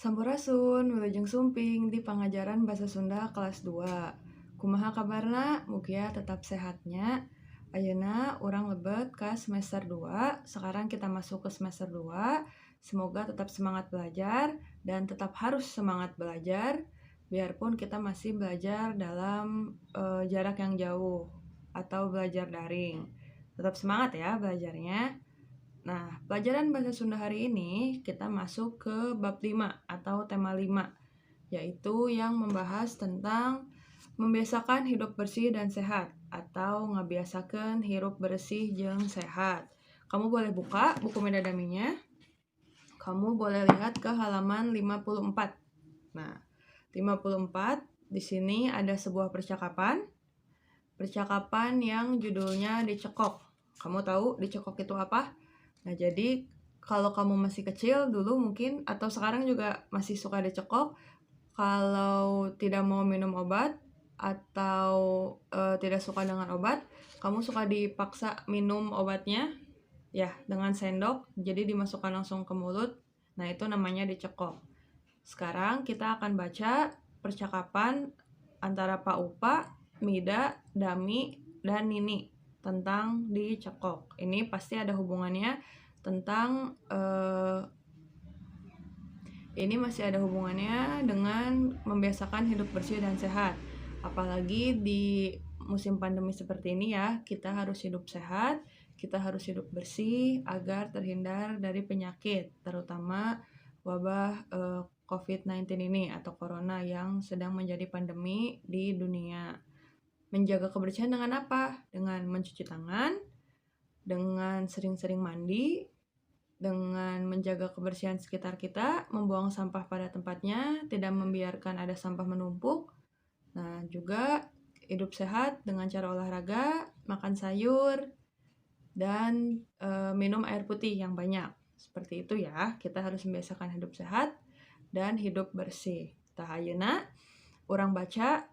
Sampurasun, wilujeng sumping di pengajaran Bahasa Sunda kelas 2. Kumaha kabarna? Mugia tetap sehatnya. Ayeuna urang lebet ka semester 2. Sekarang kita masuk ke semester 2. Semoga tetap semangat belajar dan tetap harus semangat belajar biarpun kita masih belajar dalam jarak yang jauh atau belajar daring. Tetap semangat ya belajarnya. Nah, pelajaran Bahasa Sunda hari ini kita masuk ke bab 5 atau tema 5, yaitu yang membahas tentang membiasakan hidup bersih dan sehat atau ngabiasakeun hirup bersih jeung sehat. Kamu boleh buka buku medadaminya. Kamu boleh lihat ke halaman 54. Nah, 54 di sini ada sebuah percakapan. Percakapan yang judulnya dicekok. Kamu tahu dicekok itu apa? Nah, jadi kalau kamu masih kecil dulu mungkin atau sekarang juga masih suka dicekok, kalau tidak mau minum obat atau tidak suka dengan obat, kamu suka dipaksa minum obatnya ya dengan sendok, jadi dimasukkan langsung ke mulut. Nah, itu namanya dicekok. Sekarang kita akan baca percakapan antara Pak Upa, Mida, Dami, dan Nini tentang dicekok. Ini pasti ada hubungannya tentang ini masih ada hubungannya dengan membiasakan hidup bersih dan sehat. Apalagi di musim pandemi seperti ini ya, kita harus hidup sehat, kita harus hidup bersih agar terhindar dari penyakit, terutama wabah COVID-19 ini atau corona yang sedang menjadi pandemi di dunia. Menjaga kebersihan dengan apa? Dengan mencuci tangan, dengan sering-sering mandi, dengan menjaga kebersihan sekitar kita, membuang sampah pada tempatnya, tidak membiarkan ada sampah menumpuk. Nah, juga hidup sehat dengan cara olahraga, makan sayur, dan minum air putih yang banyak. Seperti itu ya, kita harus membiasakan hidup sehat dan hidup bersih. Tah ayeuna urang baca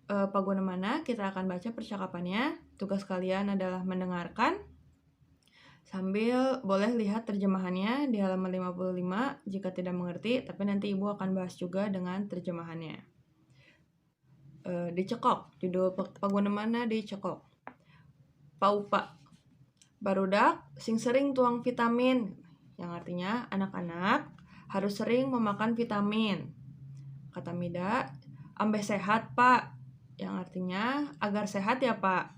paguna mana, kita akan baca percakapannya. Tugas kalian adalah mendengarkan sambil boleh lihat terjemahannya di halaman 55 jika tidak mengerti, tapi nanti Ibu akan bahas juga dengan terjemahannya. Dicekok, judul paguna mana dicekok. Paupa, barudak sing sering tuang vitamin, yang artinya anak-anak harus sering memakan vitamin. Kata Mida, ambeh sehat Pak, yang artinya agar sehat ya Pak.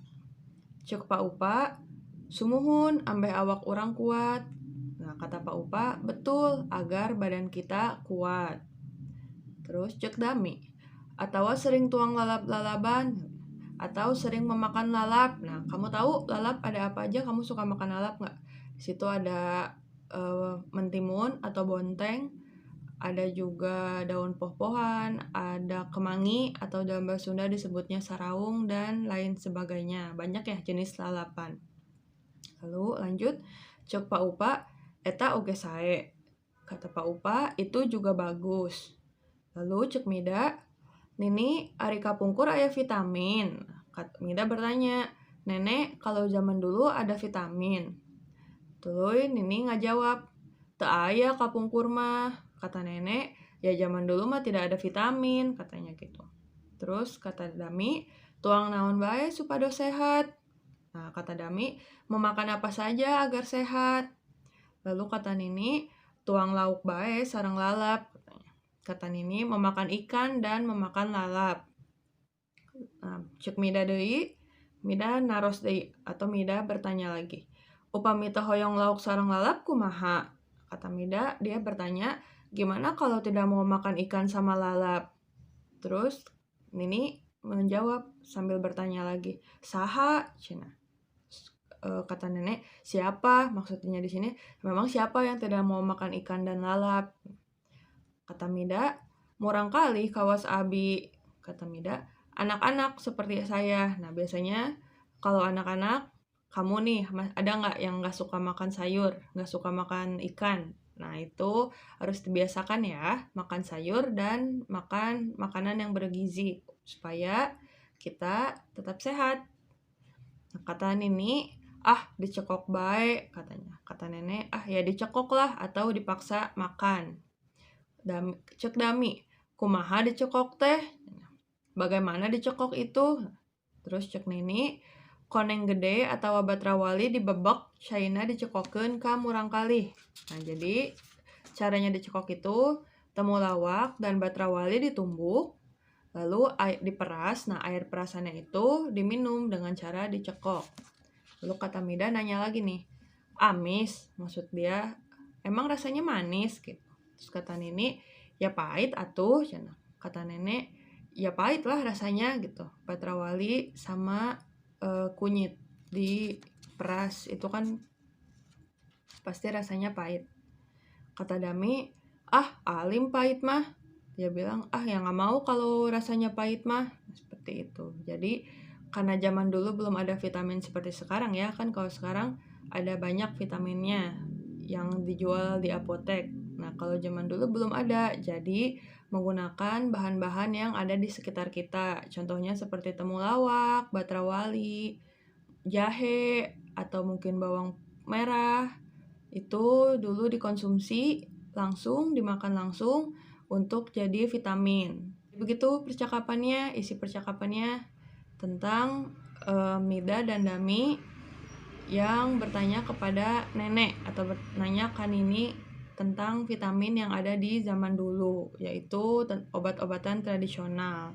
Cek Pak Upa, sumuhun ambeh awak orang kuat. Nah, kata Pak Upa, betul, agar badan kita kuat. Terus cek Dami, atau sering tuang lalap-lalaban, atau sering memakan lalap. Nah, kamu tahu lalap ada apa aja? Kamu suka makan lalap nggak? Di situ ada mentimun atau bonteng, ada juga daun poh-pohan, ada kemangi atau dalam bahasa Sunda disebutnya saraung, dan lain sebagainya. Banyak ya jenis lalapan. Lalu lanjut, cek Pak Upa, eta oge sae. Kata Pak Upa, itu juga bagus. Lalu cek Mida, Nini ari kapungkur aya vitamin. Kata Mida bertanya, Nenek, kalau zaman dulu ada vitamin? Tuluy Nini ngajawab, teu aya kapungkur mah. Kata Nenek, ya zaman dulu mah tidak ada vitamin, katanya gitu. Terus kata Dami, tuang naon bae supaya sehat. Nah, kata Dami, memakan apa saja agar sehat. Lalu kata Nini, tuang lauk bae sareng lalap. Kata Nini, memakan ikan dan memakan lalap. Nah, cek Mida deui, Mida naros deui atau Mida bertanya lagi. Upami teu hoyong lauk sareng lalap kumaha? Kata Mida, dia bertanya, gimana kalau tidak mau makan ikan sama lalap? Terus Nini menjawab sambil bertanya lagi, saha? Cina. Kata Nenek, siapa? Maksudnya di sini, memang siapa yang tidak mau makan ikan dan lalap? Kata Mida, murang kali kawas abi. Kata Mida, anak-anak seperti saya. Nah, biasanya kalau anak-anak, kamu nih, ada nggak yang nggak suka makan sayur, nggak suka makan ikan? Nah, itu harus dibiasakan ya, makan sayur dan makan makanan yang bergizi, supaya kita tetap sehat. Nah, kata Nini, dicekok bae, katanya. Kata Nenek, ya dicekok lah atau dipaksa makan. Cek Dami, kumaha dicekok teh? Bagaimana dicekok itu? Terus cek Nini, koneng gede atau batrawali dibebek, Shaina dicekokeun ka murang kalih. Nah, jadi caranya dicekok itu temulawak dan batrawali ditumbuk, lalu air diperas. Nah, air perasannya itu diminum dengan cara dicekok. Lalu kata Mida nanya lagi nih, amis, maksud dia emang rasanya manis gitu. Terus kata Nini, ya pahit atuh. Kata nenek, ya pahit lah rasanya gitu. Batrawali sama kunyit diperas itu kan pasti rasanya pahit. Kata Dami, alim pahit mah. Dia bilang, ya nggak mau kalau rasanya pahit mah. Seperti itu. Jadi karena zaman dulu belum ada vitamin seperti sekarang ya, kan kalau sekarang ada banyak vitaminnya yang dijual di apotek. Nah, kalau zaman dulu belum ada, jadi menggunakan bahan-bahan yang ada di sekitar kita. Contohnya seperti temulawak, batrawali, jahe, atau mungkin bawang merah. Itu dulu dikonsumsi langsung, dimakan langsung untuk jadi vitamin. Begitu percakapannya, isi percakapannya tentang Mida dan Dami yang bertanya kepada nenek atau bertanya ke Nini tentang vitamin yang ada di zaman dulu, yaitu obat-obatan tradisional.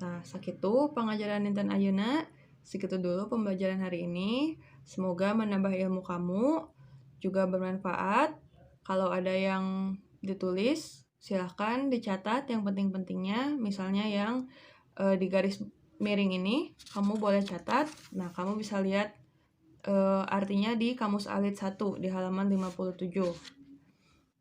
Nah, sakitu pengajaran dinten ayeuna, segitu dulu pembelajaran hari ini. Semoga menambah ilmu kamu, juga bermanfaat. Kalau ada yang ditulis, silahkan dicatat yang penting-pentingnya, misalnya yang di garis miring ini, kamu boleh catat. Nah, kamu bisa lihat artinya di Kamus Alit 1 di halaman 57.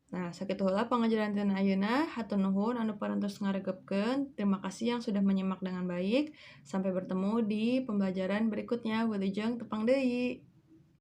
Nah, sakitu heula pengajaran dina ayeuna, hatur nuhun anu parantos ngaregepkeun. Terima kasih yang sudah menyimak dengan baik. Sampai bertemu di pembelajaran berikutnya. Wilujeng tepang deui.